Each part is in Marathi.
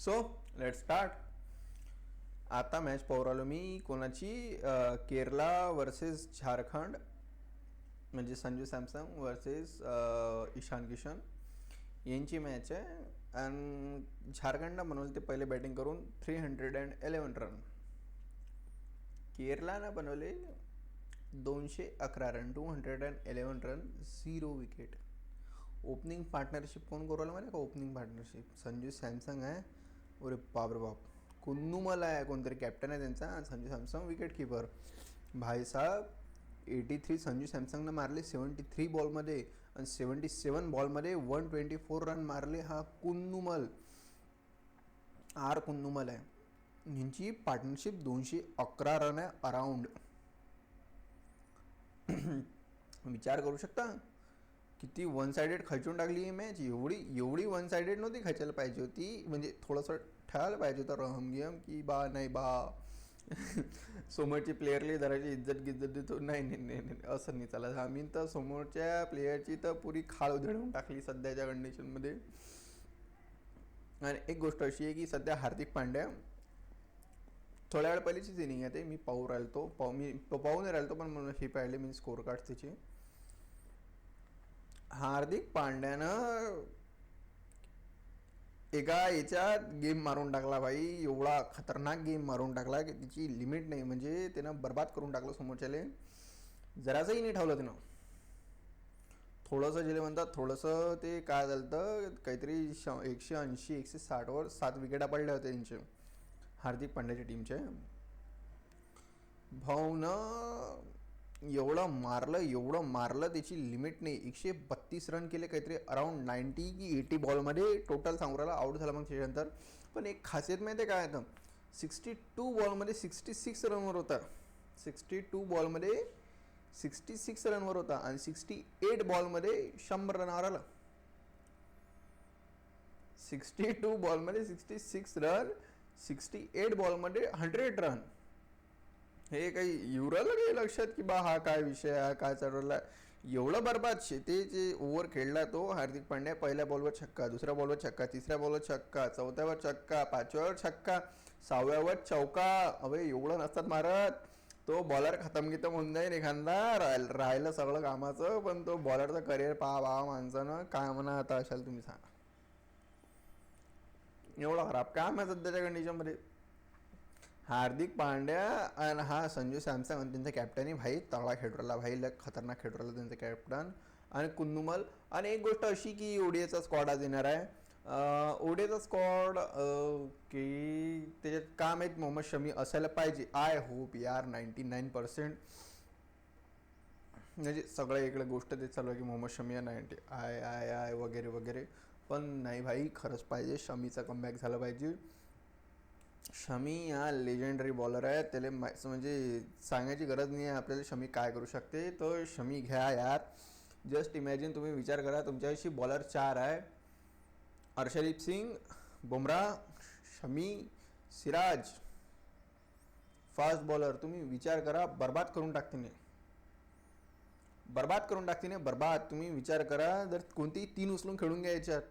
So let start. आता मॅच पाहू राहिलो मी कोणाची, केरला वर्सेस झारखंड, म्हणजे संजू सॅमसंग वर्सेस ईशान किशन यांची मॅच आहे. आणि झारखंडनं बनवले ते पहिले बॅटिंग करून 311 रन. केरलानं बनवले 211 run, 211 run, 0 wicket. Opening partnership कोण करू राहिलं माहिती का? ओपनिंग पार्टनरशिप संजू सॅमसंग आहे. अरे बाप रे बाप, कुन्नूमल आहे कोणतरी, कॅप्टन आहे त्यांचा. Sanju Samson wicket keeper. भाईसाहेब 83 संजू सॅमसंगनं मारले 73 बॉलमध्ये, आणि 77 बॉलमध्ये 124 रन मारले हा कुन्नूमल, आर कुन्नूमल आहे. यांची पार्टनरशिप 211 रन आहे अराउंड. विचार करू शकता किती वन सायडेड खचून टाकली ही मॅच. एवढी वन सायडेड नव्हती खचायला पाहिजे होती. म्हणजे थोडंसं ठेवायला पाहिजे होतं रहमगियम की बा नाही बा समोरची प्लेअरली जराची इज्जत गिज्जत देतो. नाही असं नाही चालत. आम्ही तर समोरच्या प्लेयरची तर पुरी खाळ उधळून टाकली सध्याच्या कंडिशनमध्ये. आणि एक गोष्ट अशी आहे की सध्या हार्दिक पांड्या, थोड्या वेळ पहिलीचीच इनिंग आहे ते मी पाहू राहिलो, मी पाहू नाही राहिलो पण मला हे पाहिले मी स्कोर कार्ड त्याची. हार्दिक पांड्यानं एका याच्यात गेम मारून टाकला भाई. एवढा खतरनाक गेम मारून टाकला की तिची लिमिट नाही. म्हणजे त्यानं बर्बाद करून टाकलं समोरच्याले. जरासंही नाही ठेवलं त्यानं. थोडंसं जे म्हणतात थोडंसं ते काय झालं तर काहीतरी 180 160वर 7 विकेटा पडल्या होत्या त्यांचे हार्दिक पांड्याच्या टीमचे. भाऊनं एवढं मारलं त्याची लिमिट नाही. 132 रन केले काहीतरी अराउंड 90 की 80 बॉलमध्ये टोटल सांगू राहिला. आऊट झाला मग त्याच्यानंतर. पण एक खासियत माहिती आहे काय, तर 62 बॉलमध्ये 66 रनवर होता. 62 बॉलमध्ये 66 रनवर होता आणि 68 बॉलमध्ये 100 रनावर आला. 62 बॉलमध्ये 66 रन, 68 बॉलमध्ये 100 रन. हे काही युराला काही लक्षात की बा हा काय विषय आहे, काय चालवला. एवढं बरबाद शेतीचे ओव्हर खेळला तो हार्दिक पांड्या. पहिल्या बॉलवर छक्का, दुसऱ्या बॉलवर छक्का, तिसऱ्या बॉलवर छक्का, चौथ्यावर छक्का, पाचव्यावर छक्का, 6व्यावर चौका. अबे एवढं नसतात मारत. तो बॉलर खतम होऊन जाईल एखादा, राहिलं सगळं कामाचं. पण तो बॉलरचं करिअर पहा माणसानं. काय म्हणा आता असाल तुम्ही सांगा. एवढा खराब काम आहे सध्याच्या कंडिशनमध्ये. हार्दिक पांड्या आणि हा संजू सॅमसंग आणि त्यांचा कॅप्टन भाई तगडा खेळू राहिला भाई. लय खतरनाक खेळू राहिला त्यांचा कॅप्टन आणि कुन्नूमल. आणि एक गोष्ट अशी की ओडीआयचा स्क्वॉड आज येणार आहे. ओडीआयचा स्क्वॉड की त्याच्यात का माहीत मोहम्मद शमी असायला पाहिजे. आय होप यार 99%. म्हणजे सगळं इकडे गोष्ट ते चालू आहे की मोहम्मद शमी 90 आय आय आय वगैरे वगैरे. पण नाही भाई, खरंच पाहिजे. शमीचा कमबॅक झाला पाहिजे. शमी हा लेजेंडरी बॉलर आहे. त्याला म्हणजे सांगायची गरज नाही आहे आपल्याला शमी काय करू शकते. तर शमी घ्या यार. जस्ट इमॅजिन, तुम्ही विचार करा तुमच्याशी बॉलर 4 आहे. Arshdeep Singh, Bumrah, Shami, Siraj, fast bowler. तुम्ही विचार करा, बर्बाद करून टाकते नाही. बर्बाद. तुम्ही विचार करा, जर कोणतीही 3 उचलून खेळून घ्या याच्यात.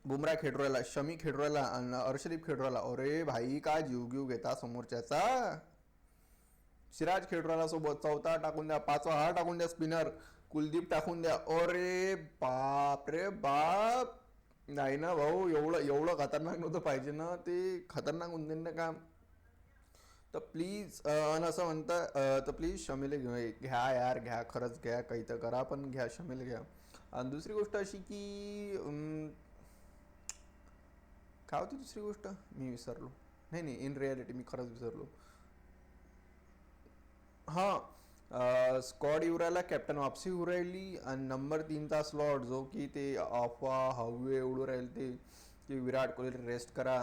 बुमराह खेळू राहिला, शमी खेळू राहिला आणि अर्शदीप खेळू राहिला. अरे भाई काय जीव घेऊ घेता समोरच्याचा. सिराज खेळू राहिला सोबत, 4था टाकून द्या, 5वा हा टाकून द्या स्पिनर, कुलदीप टाकून द्या. अरे बाप रे बाप. नाही ना भाऊ, एवढं खतरनाक नव्हतं पाहिजे ना. ते खतरनाक होऊन जाईल ना काम. तर प्लीज असं म्हणता तर प्लीज शमीला घ्या यार, घ्या, खरंच घ्या. काही तर करा पण घ्या, शमीला घ्या. आणि दुसरी गोष्ट अशी की काय होती दुसरी गोष्ट मी विसरलो. नाही इन रियालिटी मी खरंच विसरलो. हां, स्क्वॉड येऊ राहिला, कॅप्टन वापसी होऊ राहिली. आणि नंबर 3चा स्लॉट जो की ते अफवा हवे उडू राहील ते की विराट कोहली रेस्ट करा.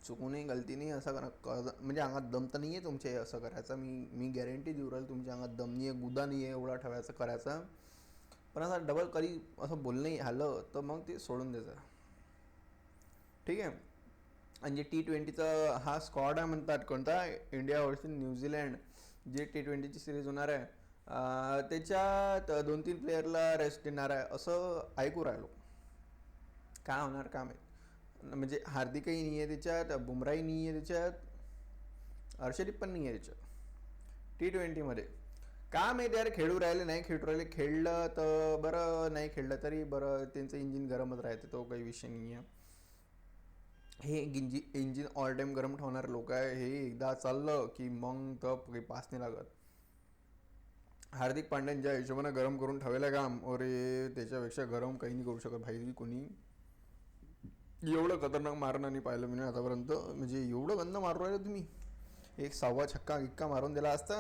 चुकूनही गलतीने असं म्हणजे अंगात दम तर नाही आहे तुमच्या असं करायचं. मी गॅरंटी देऊ राहील तुमच्या अंगात दम नाही आहे, गुदा नाही आहे एवढा ठेवायचं करायचा. पण असं डबल कधी असं बोलणंही आलं तर मग ते सोडून द्यायचं. ठीक आहे. आणि जे T20चा हा स्क्वॉड आहे म्हणतात कोणता, इंडिया वर्सेस न्यूझीलंड, जे T20ची सिरीज होणार आहे त्याच्यात 2-3 प्लेयरला रेस्ट देणार आहे असं ऐकू राहिलो. काय होणार का माहीत. म्हणजे हार्दिकही नाही आहे त्याच्यात, बुमराही नाही आहे त्याच्यात, हर्षदीप पण नाही आहे त्याच्यात T20मध्ये. का माहिती यार, खेळू राहिले नाही खेळू राहिले, खेळलं तर बरं, नाही खेळलं तरी बरं, त्यांचं इंजिन गरमच राहते, तो काही विषय नाही आहे. हे इंजिन ऑल टाइम गरम ठेवणारे लोक आहे, हे एकदा चाललं की मग तर काही पास नाही लागत. हार्दिक पांड्यान ज्या हिशोबाने गरम करून ठेवलं काम, अरे त्याच्यापेक्षा गरम काही नाही करू शकत भाई कोणी. एवढं खतरनाक मारणं नाही पाहिलं मी आतापर्यंत. म्हणजे एवढं गंद मारू राहिलं तुम्ही. एक 6वा छक्का गिक्का मारून दिला असता,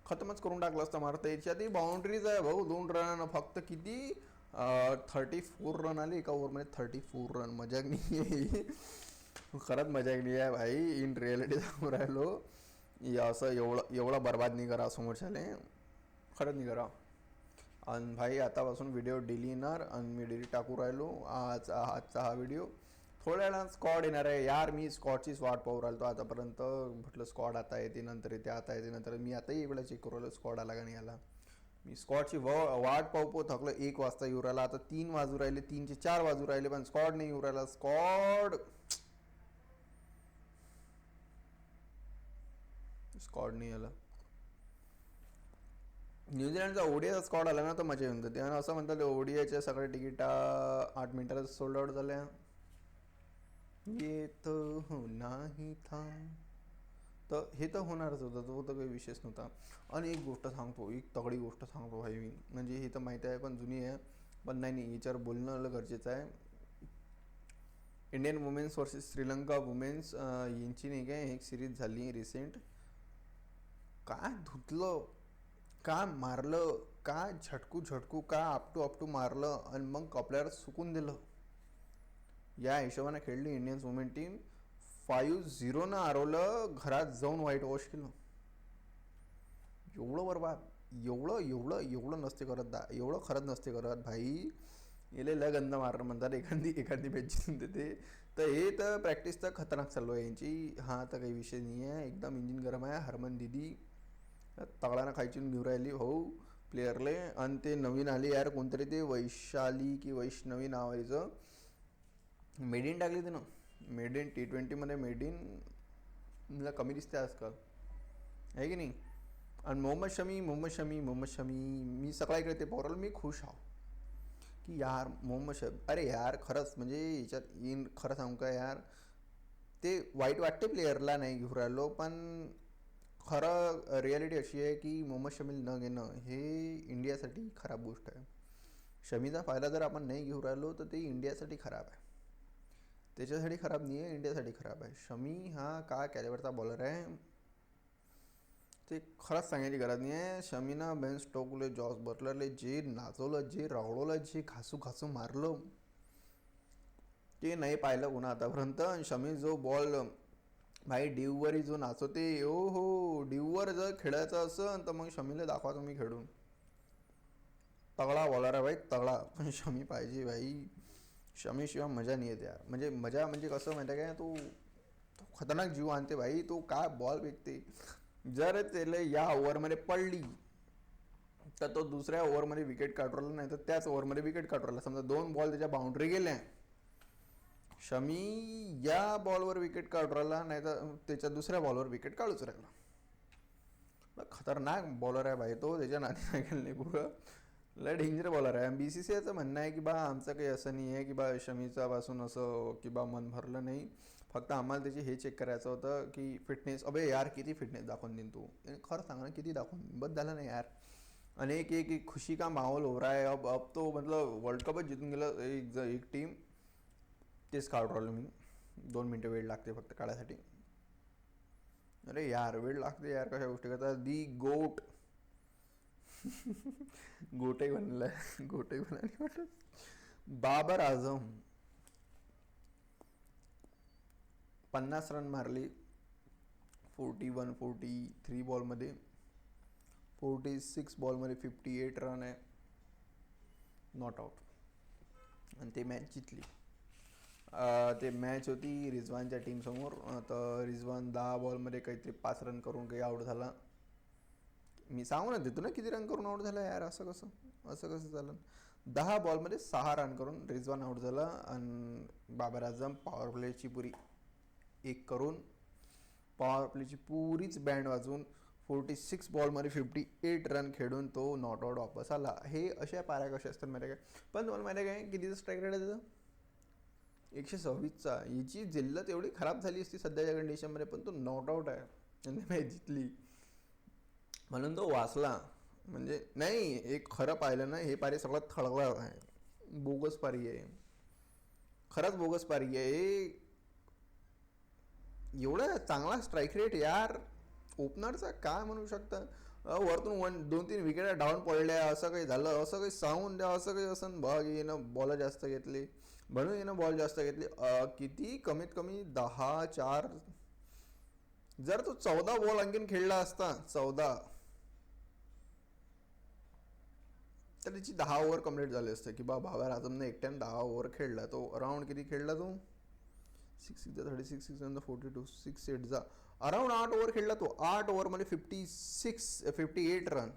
खतमच करून टाकलं असतं. मारता याच्यातही बाउंड्रीज आहे भाऊ. 2 रन फक्त. किती 34 रन आले एका ओव्हरमध्ये. 34 रन मजाक नाही आहे. खरंच मजाक नाही आहे भाई. इन रियालिटी सांगू राहिलो. असं एवढं बर्बाद नाही करा समोरच्याले, खरंच नाही करा. आणि भाई आतापासून व्हिडिओ डेली येणार आणि मी डेली टाकू राहिलो. आजचा हा व्हिडिओ. थोड्या वेळा स्कॉड येणार आहे यार. मी स्कॉडचीच वाट पाहू राहिलो आतापर्यंत. म्हटलं स्कॉड आता येते, नंतर येते, आता येते, नंतर. मी आताही वेळा चेक करू राहिलो स्कॉड आला का नाही आला. मी स्कॉडची वाट पाहू थकलं. 1 वाजता येऊ राहिला, आता 3 वाजू राहिले, 3चे 4 वाजू राहिले, पण स्कॉड नाही येऊ राहिला. स्कॉड नाही आला. न्यूझीलंडचा ओडीआयचा स्कॉड आला ना तर मजा येऊन जाते. आणि असं म्हणतात ओडीआयच्या सगळ्या तिकीटा 8 मिनिटात सोल्ड आउट झाल्या. ये तो होना ही था. तर हे तर होणारच होतं, तो तर काही विषयच नव्हता. आणि एक गोष्ट सांगतो, एक तगडी गोष्ट सांगतो भाई मी. म्हणजे हे तर माहिती आहे पण जुनी आहे, पण नाही याच्यावर बोलणं गरजेचं आहे. Indian women's versus Sri Lanka women's यांची नाही काय एक सिरीज झाली रिसेंट. काय धुतलं, का मारलं, का झटकू का आपटू मारलं आणि मग आपल्याला सुकून दिलं. या हिशोबाने खेळली इंडियन्स वुमेन टीम. 5-0 न हरवलं, घरात जाऊन व्हाईट वॉश केलं. एवढं बरबाद, एवढं नसते करत एवढं खरंच नसते करत भाई. येले लय गंद मारणं म्हणतात, एखादी मॅच जिंकून देते. तर हे तर प्रॅक्टिस तर खतरनाक चालू आहे यांची. हा तर काही विषय नाही आहे, एकदम इंजिन गरम आहे. हरमन दिदी तगडानं खायची घेऊन राहिली हो प्लेयरले. आणि ते नवीन आले यार कोणतरी, ते वैशाली की वैष्णवी नावाचं, मेडिन टाकली ते ना. मेडिन T20मध्ये मेडिन मला कमी दिसते आजकाल, आहे की नाही. आणि मोहम्मद शमी मी सगळ्या इकडे ते पोराला मी खुश आहो की यार मोहम्मद शमी. अरे यार खरंच म्हणजे याच्यात येईन, खरं सांगू का यार, ते वाईट वाटते प्लेयरला नाही घेऊन राहिलो, पण खरं रियालिटी अशी आहे की मोहम्मद शमील न घेणं हे इंडियासाठी खराब गोष्ट आहे. शमीचा फायदा जर आपण नाही घेऊ राहिलो तर ते इंडियासाठी खराब आहे. त्याच्यासाठी खराब नाही आहे, इंडियासाठी खराब आहे. शमी हा काय कॅलिबरचा बॉलर आहे ते खरंच सांगायची गरज नाही आहे. शमीनं बेन स्टोकले, जॉस बटलरले जे नाचवलं, जे रावळवलं, जे घासू मारलं, ते नाही पाहिलं कोणा आतापर्यंत. शमी जो बॉल भाई ड्यूवरही जो नाचवते, ओ हो ड्यूवर जर खेळायचं असेल तर मग शमीला दाखवा तुम्ही खेळून. तगडा बॉलर आहे भाई, तगडा. पण शमी पाहिजे भाई. शमीशिवाय मजा नाही येते यार. म्हणजे मजा म्हणजे कसं माहिती आहे काय, तो खतरनाक जीव आणते भाई. तो काय बॉल फेकते. जर त्याला या ओव्हरमध्ये पडली तर तो दुसऱ्या ओव्हरमध्ये विकेट काढून, नाही तर त्याच ओव्हरमध्ये विकेट काढून. समजा 2 बॉल त्याच्या बाउंड्री गेल्या, शमी या बॉलवर विकेट काढू राहिला, नाही तर त्याच्या दुसऱ्या बॉलवर विकेट काढूच राहिला. खतरनाक बॉलर आहे भाई तो. त्याच्या नादी नाही गेले पुरं. लय डेंजर बॉलर आहे. BCCIचं म्हणणं आहे की बा आमचं काही असं नाही आहे की बा शमीचा पासून असं की बा मन भरलं नाही, फक्त आम्हाला त्याची हे चेक करायचं होतं की फिटनेस. अबे यार किती फिटनेस दाखवून देईन तू, खरं सांग ना किती दाखवून, बस झालं नाही यार. आणि एक खुशी का माहौल हो रहा है. अब तो मतलब वर्ल्ड कपच जिंकून गेलं एक टीम. तेच काढू राहिलो मी. 2 मिनटं वेळ लागते फक्त काढायसाठी. अरे यार वेळ लागते यार, कशा गोष्टी करतात. दी गोट गोटही बनायला वाटत. बाबर आझम 50 रन मारली 43 बॉलमध्ये. 46 बॉलमध्ये 58 रन आहे. Not out. आणि ते मॅच जिंकली. ते मॅच होती रिझवानच्या टीमसमोर. तर रिझवान 10 बॉलमध्ये काहीतरी 5 रन करून काही आऊट झाला. मी सांगू ना देतो ना किती रन करून आऊट झाला यार. असं कसं झालं. 10 बॉलमध्ये 6 रन करून रिझवान आउट झाला आणि बाबर आझम पॉवर प्लेची पुरी एक करून पॉवर प्लेची पुरीच बँड वाजवून 46 बॉलमध्ये 58 रन खेळून तो नॉट आउट वापस आला. हे अशा पाऱ्या कशा असतात माहिती आहे काय? पण तुम्हाला माहिती आहे काय कितीचा स्ट्राईक रेट आहे त्याचा? 126चा. हिची जिल्लत एवढी खराब झाली असती सध्याच्या कंडिशनमध्ये, पण तो नॉट आउट आहे आणि मॅच जिंकली म्हणून तो वाचला. म्हणजे नाही, एक खरं पाहिलं ना, हे पारी सगळं थळगळा आहे, बोगस पारी आहे, खरंच बोगस पारी आहे. एवढा चांगला स्ट्राईक रेट यार ओपनरचा काय म्हणू शकता? वरतून 2-3 विकेट डाऊन पडल्या, असं काही झालं, असं काही सांगून द्या, असं काही असं बघ येणं बॉल जास्त घेतली म्हणून येणं बॉल जास्त घेतली. किती कमीत कमी 10-4, जर तो 14 बॉल आणखीन खेळला असता 14, तर त्याची 10 ओव्हर कम्प्लीट झाले असते की बाबर आझमने एकट्याने 10 ओव्हर खेळला. तो अराउंड किती खेळला तो? 6 36 42 6 8 जा अराउंड 8 ओव्हर खेळला तो. 8 ओव्हरमध्ये 58 रन.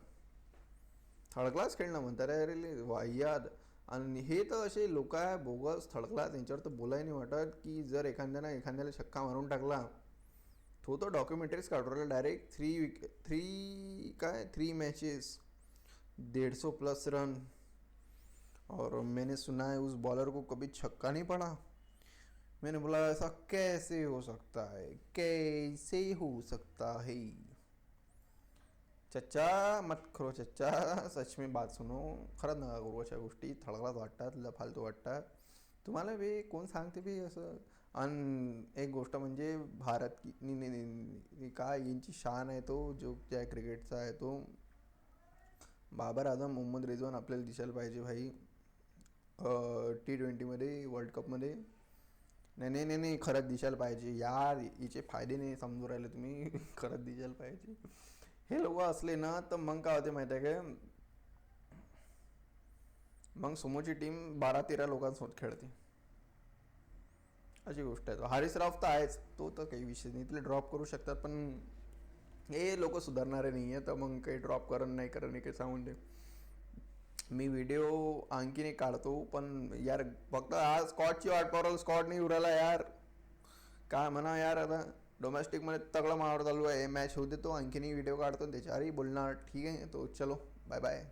थर्ड क्लास खेळणं म्हणतात रे वाह्यात. आणि हे तर असे लोक आहे बोगस थर्ड क्लास, त्यांच्यावर तर बोलाय नाही वाटत की जर एखाद्याला छक्का मारून टाकला, तो तर डॉक्युमेंटरीज काढून राहिला डायरेक्ट. 3 matches 150 plus run. और मैंने सुना है उस बॉलर को कभी छक्का नहीं पड़ा. मैंने बोला ऐसा कैसे हो सकता है, कैसे हो सकता है. चच्चा मत करो चच्चा, सच में बात सुनो. खरंच नका करू अशा गोष्टी, थळगळाच वाटतात, फालतू वाटतात तुम्हाला बे. कोण सांगते बे असं? आणि एक गोष्ट म्हणजे भारत की काय यांची शान आहे, तो जो त्या क्रिकेटचा आहे तो बाबर आझम, मोहम्मद रिजवान आपल्याला दिसायला पाहिजे भाई T20मध्ये, वर्ल्ड कपमध्ये. नाही नाही नाही नाही, खरंच दिसायला पाहिजे यार. हिचे फायदे नाही समजू राहिले तुम्ही. खरंच दिसायला पाहिजे हे लोक असले ना, तर मग काय होते माहिती आहे काय, मग समोरची टीम 12-13 लोकांसोबत खेळते. अशी गोष्ट आहे. हारिस राव तर आहेच, तो तर काही विषय नाही, तिला ड्रॉप करू शकतात, पण हे लोक सुधारणारे नाही आहे, तर मग काही ड्रॉप करण नाही काही सांगून दे. मी व्हिडिओ आणखीन एक काढतो, पण यार फक्त आज स्कॉटची वाट पाहू, स्कॉट नाही उराला यार. काय म्हणा यार, आता डोमेस्टिकमध्ये तगडा मावर चालू आहे. मॅच होऊ देतो, आणखीनही व्हिडिओ काढतो त्याच्यावरही बोलणार. ठीक आहे, तो चलो बाय बाय.